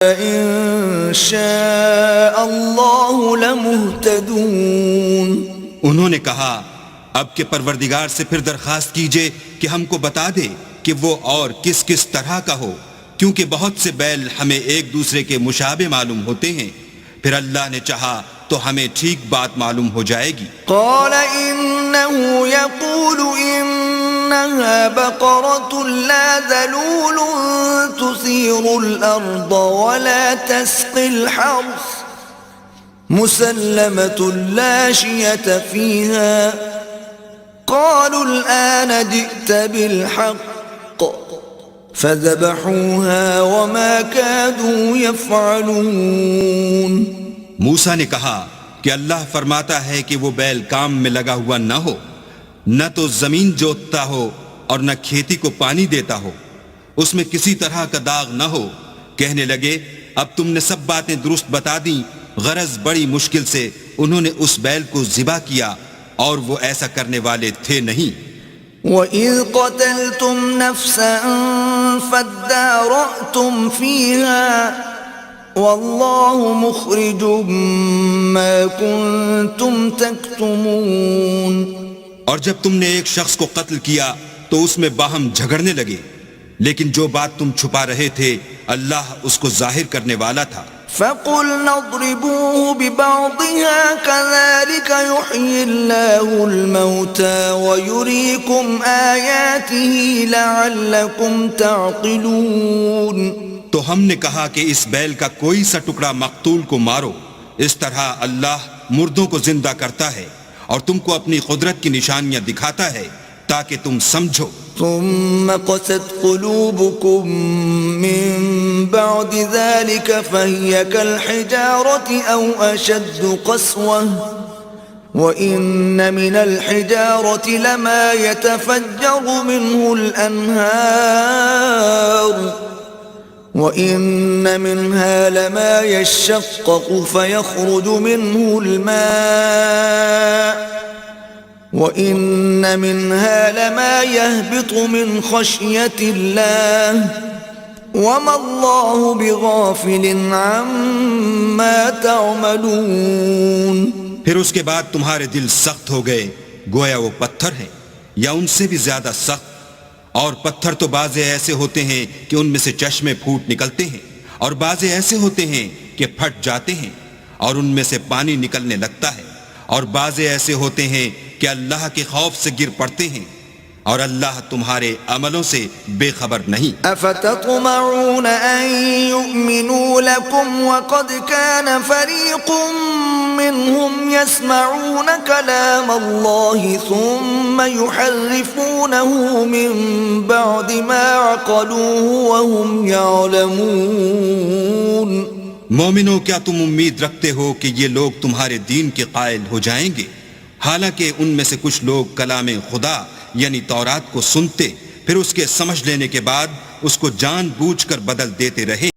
إن شاء الله لمهتدون۔ انہوں نے کہا اب کہ پروردگار سے پھر درخواست کیجئے کہ ہم کو بتا دے کہ وہ اور کس کس طرح کا ہو، کیونکہ بہت سے بیل ہمیں ایک دوسرے کے مشابہ معلوم ہوتے ہیں، پھر اللہ نے چاہا تو ہمیں ٹھیک بات معلوم ہو جائے گی۔ قال إنه يقول إنها بقرة لا ذلول تثير الأرض ولا تسقي الحرث مسلمة لا شية فيها قالوا الآن جئت بالحق فذبحوها وما كادوا يفعلون۔ موسیٰ نے کہا کہ اللہ فرماتا ہے کہ وہ بیل کام میں لگا ہوا نہ ہو، نہ تو زمین جوتتا ہو اور نہ کھیتی کو پانی دیتا ہو، اس میں کسی طرح کا داغ نہ ہو۔ کہنے لگے اب تم نے سب باتیں درست بتا دیں، غرض بڑی مشکل سے انہوں نے اس بیل کو ذبح کیا اور وہ ایسا کرنے والے تھے نہیں۔ وَإِذْ قَتَلْتُمْ نَفْسًا فَادَّارَأْتُمْ فِيهَا وَاللَّهُ مُخْرِجٌ مَا كُنْتُمْ تَكْتُمُونَ۔ اور جب تم نے ایک شخص کو قتل کیا تو اس میں باہم جھگڑنے لگے، لیکن جو بات تم چھپا رہے تھے اللہ اس کو ظاہر کرنے والا تھا۔ فَقُلْنَا اضْرِبُوهُ بِبَعْضِهَا كَذَلِكَ يُحْيِي اللَّهُ الْمَوْتَى وَيُرِيكُمْ آيَاتِهِ لَعَلَّكُمْ تَعْقِلُونَ۔ تو ہم نے کہا کہ اس بیل کا کوئی سا ٹکڑا مقتول کو مارو، اس طرح اللہ مردوں کو زندہ کرتا ہے اور تم کو اپنی قدرت کی نشانیاں دکھاتا ہے تاکہ تم سمجھو۔ ثم قست قلوبكم من بعد ذلك فهي كالحجارة أو أشد قسوة وإن من الحجارة لما يتفجر منه الأنهار وإن منها لما يشقق فيخرج منه الماء وَإِنَّ مِنْهَا لَمَا يَهْبِطُ مِنْ خَشْيَةِ اللَّهِ وَمَا اللَّهُ بِغَافِلٍ عَمَّا تَعْمَلُونَ۔ پھر اس کے بعد تمہارے دل سخت ہو گئے گویا وہ پتھر ہیں یا ان سے بھی زیادہ سخت، اور پتھر تو بعضے ایسے ہوتے ہیں کہ ان میں سے چشمے پھوٹ نکلتے ہیں، اور بعضے ایسے ہوتے ہیں کہ پھٹ جاتے ہیں اور ان میں سے پانی نکلنے لگتا ہے، اور بعضے ایسے ہوتے ہیں کہ اللہ کے خوف سے گر پڑتے ہیں، اور اللہ تمہارے عملوں سے بے خبر نہیں۔ افتطمعون ان يؤمنوا لكم وقد كان فريق منهم يسمعون كلام الله ثم يحرفونه من بعد ما عقلوه وهم يعلمون۔ مومنوں کیا تم امید رکھتے ہو کہ یہ لوگ تمہارے دین کے قائل ہو جائیں گے، حالانکہ ان میں سے کچھ لوگ کلام خدا یعنی تورات کو سنتے پھر اس کے سمجھ لینے کے بعد اس کو جان بوجھ کر بدل دیتے رہے۔